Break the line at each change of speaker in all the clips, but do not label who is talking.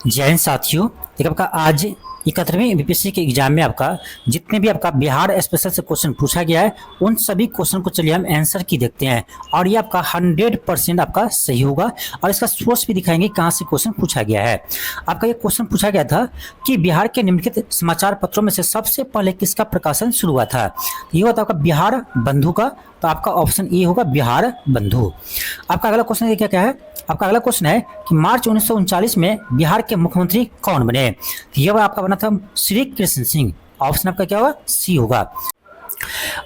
जय हिंद साथियों। देखिए आपका आज 71वें बीपीएससी के एग्जाम में आपका जितने भी आपका बिहार स्पेशल से क्वेश्चन पूछा गया है उन सभी क्वेश्चन को चलिए हम आंसर की देखते हैं और ये आपका 100% आपका सही होगा और इसका सोर्स भी दिखाएंगे कहाँ से क्वेश्चन पूछा गया है। आपका ये क्वेश्चन पूछा गया था कि बिहार के निम्नलिखित समाचार पत्रों में से सबसे पहले किसका प्रकाशन शुरू हुआ था। ये हुआ था आपका बिहार बंधु का, तो आपका ऑप्शन ए होगा बिहार बंधु। आपका अगला क्वेश्चन क्या क्या है, आपका अगला क्वेश्चन है कि मार्च 1939 में बिहार के मुख्यमंत्री कौन बने। यह आपका बना था श्री कृष्ण सिंह। ऑप्शन आपका क्या होगा, सी होगा।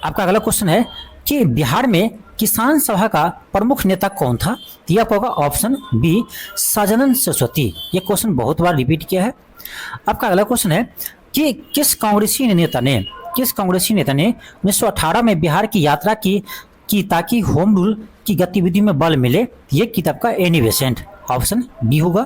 आपका अगला क्वेश्चन है कि बिहार में किसान सभा का प्रमुख नेता कौन था। यह आपका होगा ऑप्शन बी सदानंद सरस्वती। यह क्वेश्चन बहुत बार रिपीट किया है। आपका अगला क्वेश्चन है कि किस कांग्रेसी नेता ने 1918 में बिहार की यात्रा की ताकि होम रूल की गतिविधि में बल मिले। ये किताब का एनी बेसेंट। ऑप्शन बी होगा।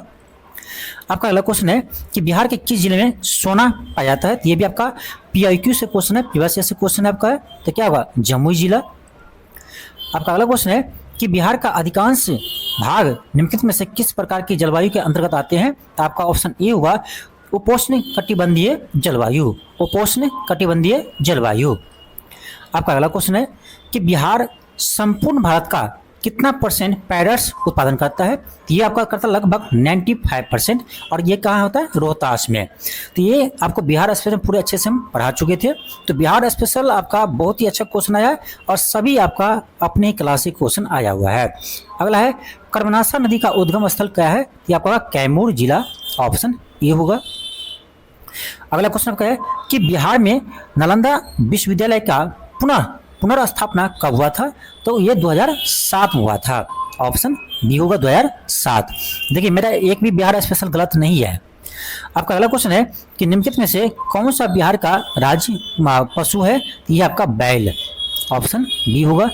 आपका अगला क्वेश्चन है कि बिहार के किस जिले में सोना पाया जाता है। ये भी आपका पीआईक्यू से क्वेश्चन है, पीवाईसी से क्वेश्चन है आपका, तो क्या होगा, जमुई जिला। आपका अगला क्वेश्चन है कि बिहार का अधिकांश भाग निम्नलिखित में से किस प्रकार की जलवायु के अंतर्गत आते हैं। तो आपका ऑप्शन ए होगा उपोष्ण कटिबंधीय जलवायु, उपोष्ण कटिबंधीय जलवायु। आपका अगला क्वेश्चन है कि बिहार संपूर्ण भारत का कितना % पैरट्स उत्पादन करता है। तो ये आपका करता है लगभग 95% और ये कहाँ होता है, रोहतास में। तो ये आपको बिहार स्पेशल पूरे अच्छे से हम पढ़ा चुके थे। तो बिहार स्पेशल आपका बहुत ही अच्छा क्वेश्चन आया है और सभी आपका अपने क्लासिक क्वेश्चन आया हुआ है। अगला है कर्मनाशा नदी का उद्गम स्थल क्या है। ये आपका कैमूर जिला। ऑप्शन ए होगा। अगला क्वेश्चन आपका है कि बिहार में नालंदा विश्वविद्यालय का पुनर्स्थापना कब हुआ था। तो ये 2007 में हुआ था। ऑप्शन बी होगा 2007। देखिए मेरा एक भी बिहार स्पेशल गलत नहीं है। आपका अगला क्वेश्चन है कि निम्नलिखित में से कौन सा बिहार का राज्य पशु है। यह आपका बैल। ऑप्शन बी होगा।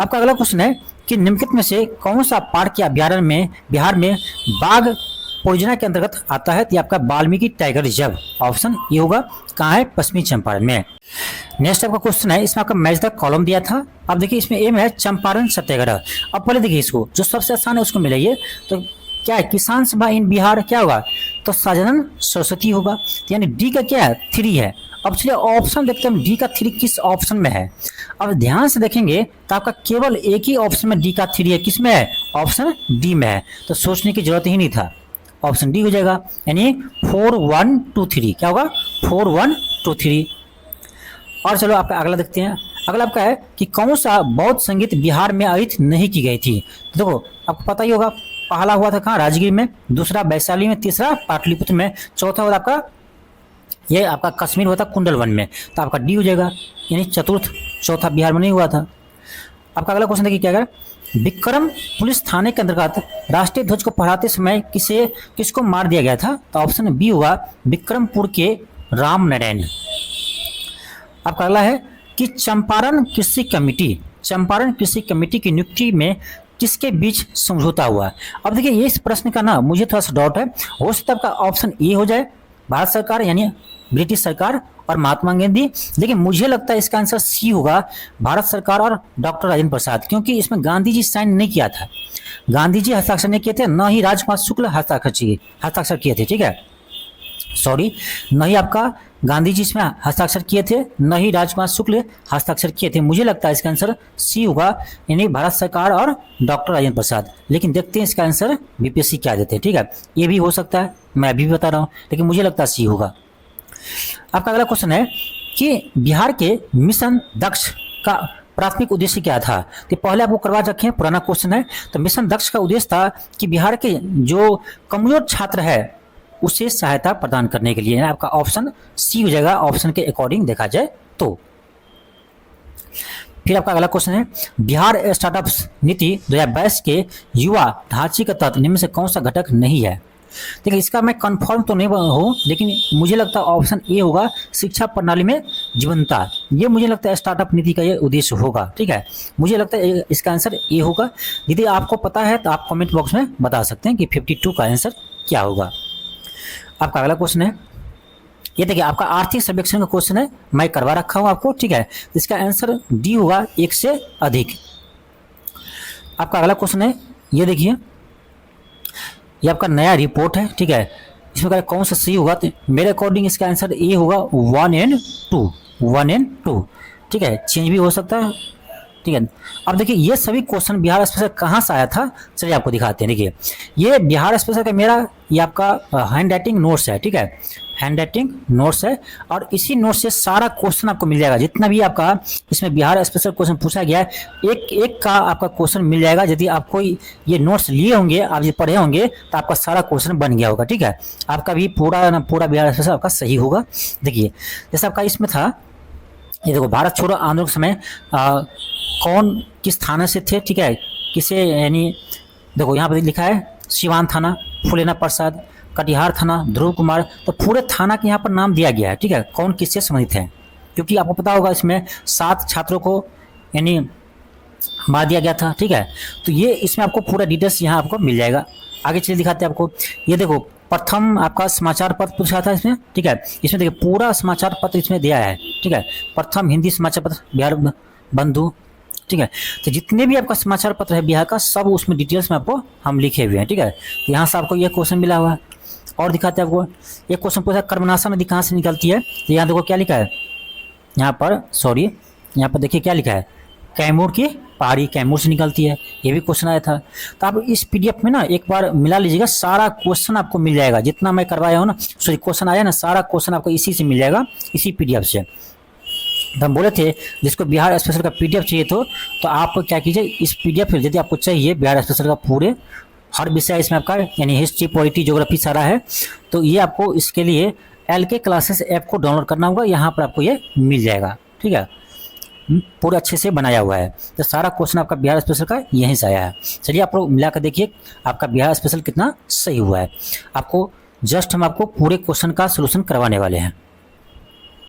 आपका अगला क्वेश्चन है कि निम्नलिखित में से कौन सा पार्क या अभ्यारण्य में बिहार में बाघ परियोजना के अंतर्गत आता है। तो आपका Valmiki tiger reserve. Option A होगा। कहाँ है, पश्चिमी चंपारण में। नेक्स्ट आपका क्वेश्चन है, इसमें आपका मैच द कॉलम दिया था। अब देखिए इसमें एम है चंपारण सत्याग्रह। अब पहले देखिए इसको, जो सबसे आसान है उसको मिलाइए। तो क्या है, किसान सभा इन बिहार क्या होगा, तो सदानंद सरस्वती होगा। यानी डी का क्या है, 3 है। अब चलिए ऑप्शन देखते हैं डी का 3 किस ऑप्शन में है। अब ध्यान से देखेंगे तो आपका केवल एक ही ऑप्शन में डी का 3 है। किस में है, ऑप्शन डी में है। तो सोचने की जरूरत ही नहीं था, ऑप्शन डी हो जाएगा। यानी 4 1 2 3 क्या होगा, 4 1 2 3। और चलो आपका अगला देखते हैं। अगला आपका है कि कौन सा बौद्ध संगीत बिहार में आयोजित नहीं की गई थी। देखो आपको पता ही होगा, पहला हुआ था कहाँ, राजगीर में, दूसरा वैशाली में, तीसरा पाटलिपुत्र में, चौथा हुआ आपका ये आपका कश्मीर हुआ था कुंडलवन में। तो आपका डी हो जाएगा। यानी चौथा बिहार में नहीं हुआ था। आपका अगला क्वेश्चन देखिए क्या है, विक्रम पुलिस थाने के अंतर्गत राष्ट्रीय ध्वज को फहराते समय किसको मार दिया गया था। तो ऑप्शन बी होगा विक्रमपुर के राम नारायण। आपका अगला है कि चंपारण कृषि कमेटी की नियुक्ति में किसके बीच समझौता हुआ। अब देखिए ये इस प्रश्न का ना मुझे थोड़ा सा डाउट है। हो सकता है आपका ऑप्शन ए हो जाए, भारत सरकार यानी ब्रिटिश सरकार और महात्मा गांधी। लेकिन मुझे लगता है इसका आंसर सी होगा, भारत सरकार और डॉक्टर राजेंद्र प्रसाद, क्योंकि इसमें गांधी जी साइन नहीं किया था। गांधी जी हस्ताक्षर नहीं किए थे, न ही राजकुमार शुक्ल हस्ताक्षर किए थे। ठीक है, सॉरी, न ही आपका गांधी जी इसमें हस्ताक्षर किए थे, न ही राजकुमार शुक्ल हस्ताक्षर किए थे। मुझे लगता है इसका आंसर सी होगा, यानी भारत सरकार और डॉक्टर राजेंद्र प्रसाद। लेकिन देखते हैं इसका आंसर बीपीएससी क्या देते हैं। ठीक है, ये भी हो सकता है, मैं अभी भी बता रहा हूँ, लेकिन मुझे लगता है सी होगा। आपका अगला क्वेश्चन है कि बिहार के मिशन दक्ष का प्राथमिक उद्देश्य क्या था। तो पहले आपको करवा रखे, पुराना क्वेश्चन है। तो मिशन दक्ष का उद्देश्य था कि बिहार के जो कमजोर छात्र है उसे सहायता प्रदान करने के लिए। आपका ऑप्शन सी हो जाएगा, ऑप्शन के अकॉर्डिंग देखा जाए तो। फिर आपका अगला क्वेश्चन है, बिहार स्टार्टअप्स नीति 2022 के युवा ढांचे का तत्व निम्न से कौन सा घटक नहीं है। देखिए इसका मैं कंफर्म तो नहीं हूँ, लेकिन मुझे लगता है ऑप्शन ए होगा, शिक्षा प्रणाली में जीवंतता। ये मुझे लगता है स्टार्टअप नीति का ये उद्देश्य होगा। ठीक है, मुझे लगता है इसका आंसर ए होगा। यदि आपको पता है तो आप कमेंट बॉक्स में बता सकते हैं कि 52 का आंसर क्या होगा। आपका अगला क्वेश्चन है, ये देखिए आपका आर्थिक सर्वेक्षण का क्वेश्चन है, मैं करवा रखा हूँ आपको। ठीक है, इसका आंसर डी होगा, 1 से अधिक। आपका अगला क्वेश्चन है, ये देखिए ये आपका नया रिपोर्ट है। ठीक है, इसमें करें कौन सा सही होगा, तो मेरे अकॉर्डिंग इसका आंसर ए होगा 1 एंड 2, 1 एंड 2। ठीक है, चेंज भी हो सकता है। ठीक है, अब देखिए ये सभी क्वेश्चन बिहार स्पेशल कहाँ से आया था, चलिए आपको दिखाते हैं। देखिए ये बिहार स्पेशल का मेरा ये आपका हैंड राइटिंग नोट्स है। ठीक है, हैंड राइटिंग नोट्स है, और इसी नोट से सारा क्वेश्चन आपको मिल जाएगा, जितना भी आपका इसमें बिहार स्पेशल क्वेश्चन पूछा गया है, एक एक का आपका क्वेश्चन मिल जाएगा। यदि आपको ये नोट्स लिए होंगे, आप ये पढ़े होंगे, तो आपका सारा क्वेश्चन बन गया होगा। ठीक है, आपका भी पूरा बिहार स्पेशल आपका सही होगा। देखिए जैसे आपका इसमें था, ये देखो भारत छोड़ो आंदोलन के समय कौन किस थाना से थे। ठीक है, किसे, यानी देखो यहाँ पर लिखा है सिवान थाना, फुलेना प्रसाद, कटिहार थाना, ध्रुव कुमार, तो पूरे थाना के यहाँ पर नाम दिया गया है। ठीक है, कौन किससे संबंधित है, क्योंकि आपको पता होगा इसमें 7 छात्रों को यानी मार दिया गया था। ठीक है, तो ये इसमें आपको पूरा डिटेल्स यहाँ आपको मिल जाएगा। आगे चलिए दिखाते हैं आपको। ये देखो प्रथम आपका समाचार पत्र पूछा था इसमें। ठीक है, इसमें देखिए पूरा समाचार पत्र इसमें दिया है। ठीक है, प्रथम हिंदी समाचार पत्र बिहार बंधु। ठीक है, तो जितने भी आपका समाचार पत्र है बिहार का, सब उसमें डिटेल्स में आपको हम लिखे हुए हैं। ठीक है, तो यहाँ से आपको ये क्वेश्चन मिला हुआ है। और दिखाते हैं आपको, एक क्वेश्चन पूछा कर्मनाशा नदी कहाँ से निकलती है, तो यहाँ देखो क्या लिखा है, यहाँ पर सॉरी यहाँ पर देखिए क्या लिखा है, कैमूर की पहाड़ी कैमूर से निकलती है। ये भी क्वेश्चन आया था। तो आप इस पीडीएफ में ना एक बार मिला लीजिएगा, सारा क्वेश्चन आपको मिल जाएगा, जितना मैं करवाया हूँ ना, सॉरी क्वेश्चन आया ना, सारा क्वेश्चन आपको इसी से मिल जाएगा, इसी पीडीएफ से। तो हम बोले थे जिसको बिहार स्पेशल का पीडीएफ चाहिए तो आप क्या कीजिए, इस पीडीएफ यदि आपको चाहिए बिहार स्पेशल का पूरे हर विषय इसमें आपका यानी हिस्ट्री, पॉलिटी, ज्योग्राफी सारा है, तो ये आपको इसके लिए LK क्लासेस ऐप को डाउनलोड करना होगा। यहाँ पर आपको ये मिल जाएगा। ठीक है, पूरे अच्छे से बनाया हुआ है। तो सारा क्वेश्चन आपका बिहार स्पेशल का यहीं से आया है। चलिए आप लोग मिलाकर देखिए आपका बिहार स्पेशल कितना सही हुआ है। आपको जस्ट हम आपको पूरे क्वेश्चन का सोल्यूशन करवाने वाले हैं।